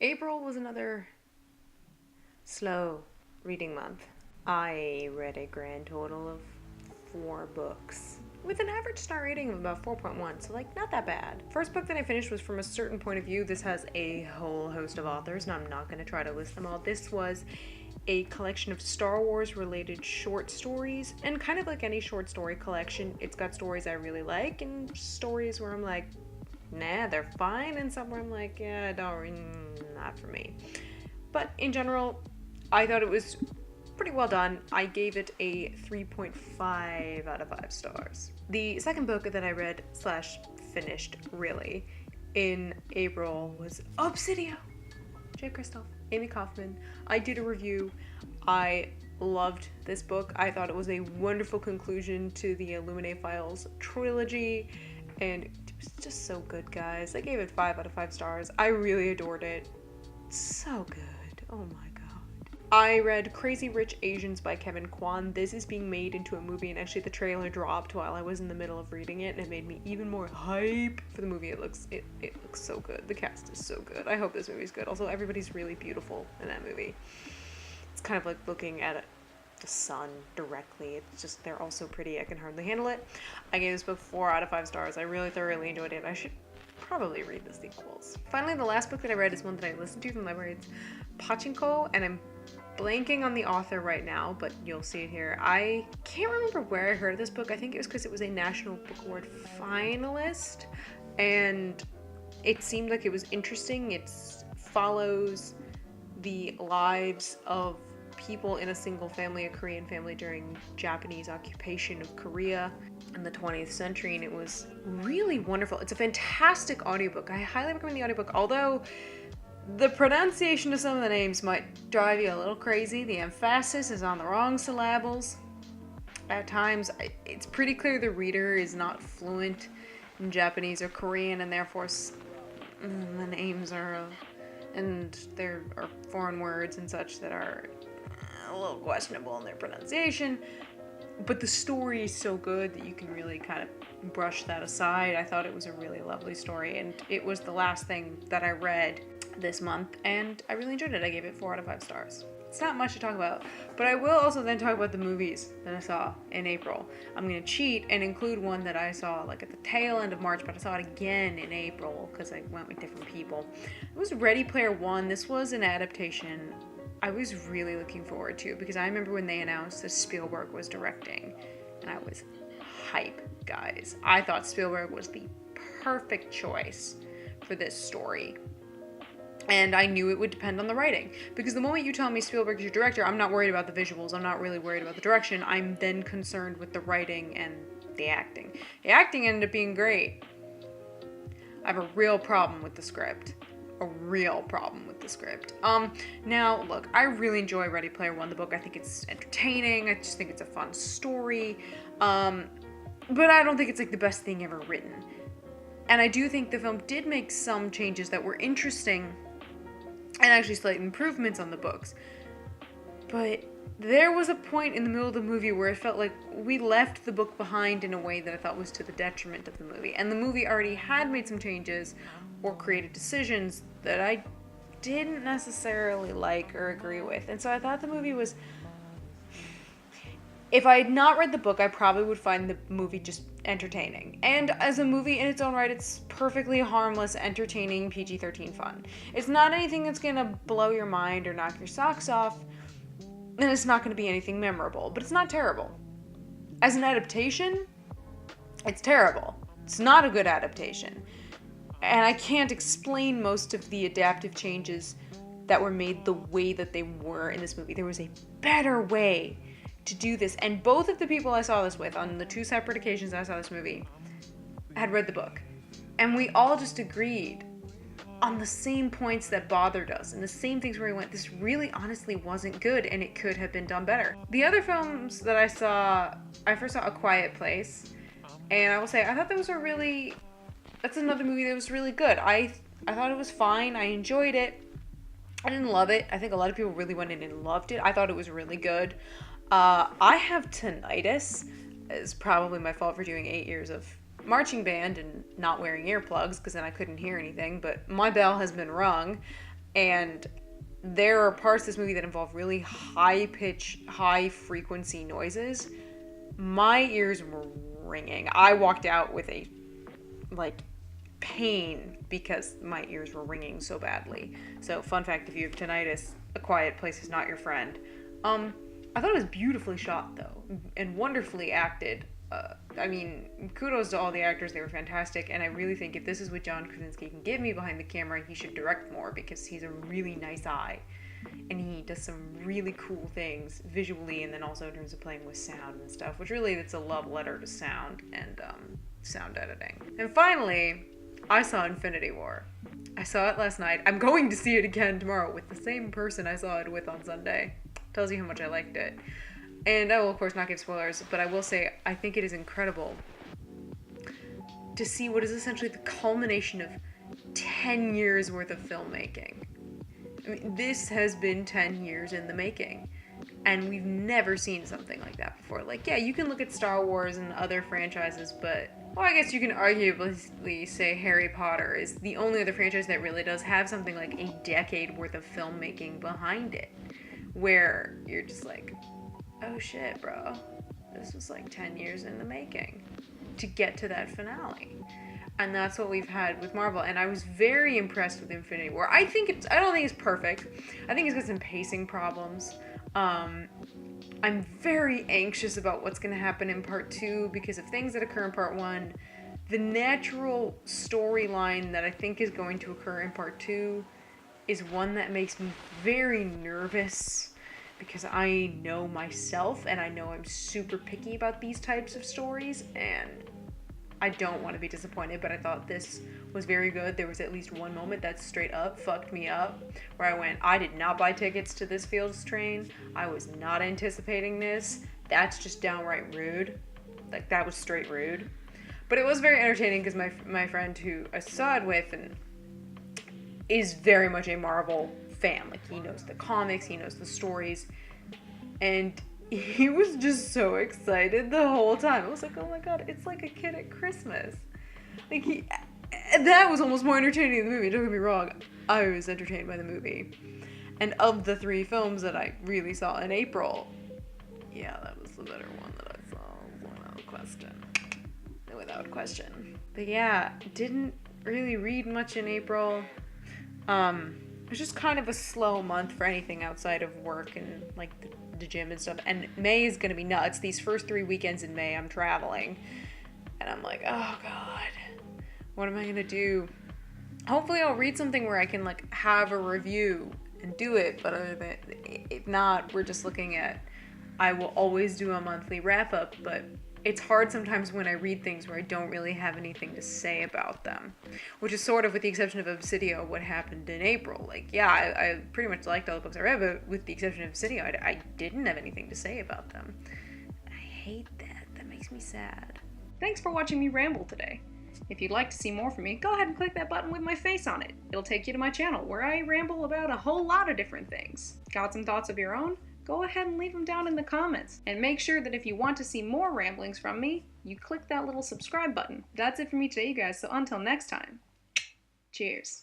April was another slow reading month. I read a grand total of 4 books with an average star rating of about 4.1, so like not that bad. First book that I finished was From a Certain Point of View. This has a whole host of authors, and I'm not going to try to list them all. This was a collection of Star Wars related short stories, and kind of like any short story collection, it's got stories I really like and stories where I'm like, nah, they're fine, and some where I'm like, yeah, not for me. But in general, I thought it was pretty well done. I gave it a 3.5 out of 5 stars. The second book that I read slash finished really in April was Obsidio. Jay Kristoff, Amy Kaufman. I did a review. I loved this book. I thought it was a wonderful conclusion to the Illuminae Files trilogy, and it was just so good, guys. I gave it 5 out of 5 stars. I really adored it. So good. Oh my god. I read Crazy Rich Asians by Kevin Kwan. This is being made into a movie, and actually the trailer dropped while I was in the middle of reading it, and it made me even more hype for the movie. It looks so good. The cast is so good. I hope this movie's good. Also, everybody's really beautiful in that movie. It's kind of like looking at the sun directly. It's just, they're all so pretty, I can hardly handle it. I gave this book 4 out of 5 stars. I really thoroughly enjoyed it. I should probably read the sequels. Finally, the last book that I read is one that I listened to from the library. It's Pachinko, and I'm blanking on the author right now, but you'll see it here. I can't remember where I heard of this book. I think it was because it was a National Book Award finalist, and it seemed like it was interesting. It follows the lives of people in a single family, a Korean family, during Japanese occupation of Korea in the 20th century, and it was really wonderful. It's a fantastic audiobook. I highly recommend the audiobook, although the pronunciation of some of the names might drive you a little crazy. The emphasis is on the wrong syllables. At times, it's pretty clear the reader is not fluent in Japanese or Korean, and therefore the names are, and there are foreign words and such that are a little questionable in their pronunciation. But the story is so good that you can really kind of brush that aside. I thought it was a really lovely story, and it was the last thing that I read this month, and I really enjoyed it. I gave it 4 out of 5 stars. It's not much to talk about, but I will also then talk about the movies that I saw in April. I'm going to cheat and include one that I saw like at the tail end of March, but I saw it again in April because I went with different people. It was Ready Player One. This was an adaptation I was really looking forward to, because I remember when they announced that Spielberg was directing, and I was hype, guys. I thought Spielberg was the perfect choice for this story. And I knew it would depend on the writing, because the moment you tell me Spielberg's your director, I'm not worried about the visuals. I'm not really worried about the direction. I'm then concerned with the writing and the acting. The acting ended up being great. I have a real problem with the script. Now, look, I really enjoy Ready Player One, the book. I think it's entertaining. I just think it's a fun story. But I don't think it's like the best thing ever written. And I do think the film did make some changes that were interesting, and actually slight improvements on the books. But there was a point in the middle of the movie where it felt like we left the book behind in a way that I thought was to the detriment of the movie. And the movie already had made some changes or created decisions that I didn't necessarily like or agree with. And so I thought the movie was... If I had not read the book, I probably would find the movie just entertaining. And as a movie in its own right, it's perfectly harmless, entertaining, PG-13 fun. It's not anything that's gonna blow your mind or knock your socks off, and it's not gonna be anything memorable, but it's not terrible. As an adaptation, it's terrible. It's not a good adaptation. And I can't explain most of the adaptive changes that were made the way that they were in this movie. There was a better way to do this, and both of the people I saw this with on the 2 separate occasions I saw this movie had read the book, and we all just agreed on the same points that bothered us and the same things where we went, this really honestly wasn't good and it could have been done better. The other films that I saw, I first saw A Quiet Place, and I will say I thought that's another movie that was really good. I thought it was fine. I enjoyed it. I didn't love it. I think a lot of people really went in and loved it. I thought it was really good. I have tinnitus. It's probably my fault for doing 8 years of marching band and not wearing earplugs, because then I couldn't hear anything, but my bell has been rung. And there are parts of this movie that involve really high pitch, high frequency noises. My ears were ringing. I walked out with a like pain because my ears were ringing so badly. So, fun fact, if you have tinnitus, A Quiet Place is not your friend. I thought it was beautifully shot though, and wonderfully acted. I mean, kudos to all the actors, they were fantastic, and I really think if this is what John Krasinski can give me behind the camera, he should direct more because he's a really nice eye. And he does some really cool things visually and then also in terms of playing with sound and stuff, which really it's a love letter to sound and sound editing. And finally, I saw Infinity War. I saw it last night. I'm going to see it again tomorrow with the same person I saw it with on Sunday. Tells you how much I liked it. And I will, of course, not give spoilers, but I will say I think it is incredible to see what is essentially the culmination of 10 years worth of filmmaking. I mean, this has been 10 years in the making, and we've never seen something like that before. Like, yeah, you can look at Star Wars and other franchises, but, well, I guess you can arguably say Harry Potter is the only other franchise that really does have something like a decade worth of filmmaking behind it, where you're just like, oh shit, bro, this was like 10 years in the making to get to that finale. And that's what we've had with Marvel, and I was very impressed with Infinity War. I don't think it's perfect. I think it's got some pacing problems. I'm very anxious about what's going to happen in part 2 because of things that occur in part 1. The natural storyline that I think is going to occur in part 2 is one that makes me very nervous because I know myself and I know I'm super picky about these types of stories, and I don't want to be disappointed, but I thought this was very good. There was at least one moment that straight up fucked me up, where I went, I did not buy tickets to this Fields train. I was not anticipating this. That's just downright rude. Like, that was straight rude. But it was very entertaining because my friend who I saw it with and is very much a Marvel fan. Like, he knows the comics, he knows the stories, and he was just so excited the whole time. I was like, oh my god, it's like a kid at Christmas. Like, that was almost more entertaining than the movie, don't get me wrong. I was entertained by the movie. And of the 3 films that I really saw in April, yeah, that was the better one that I saw, without question. Without question. But yeah, didn't really read much in April. It was just kind of a slow month for anything outside of work and, like, the gym and stuff. And May is gonna be nuts. These first 3 weekends in May, I'm traveling. And I'm like, oh god, what am I gonna do? Hopefully I'll read something where I can, like, have a review and do it. But if not, we're just looking at, I will always do a monthly wrap-up, but it's hard sometimes when I read things where I don't really have anything to say about them, which is sort of, with the exception of Obsidio, what happened in April. Like, yeah, I pretty much liked all the books I read, but with the exception of Obsidio, I didn't have anything to say about them. I hate that. That makes me sad. Thanks for watching me ramble today. If you'd like to see more from me, go ahead and click that button with my face on it. It'll take you to my channel, where I ramble about a whole lot of different things. Got some thoughts of your own? Go ahead and leave them down in the comments. And make sure that if you want to see more ramblings from me, you click that little subscribe button. That's it for me today, you guys, so until next time, cheers.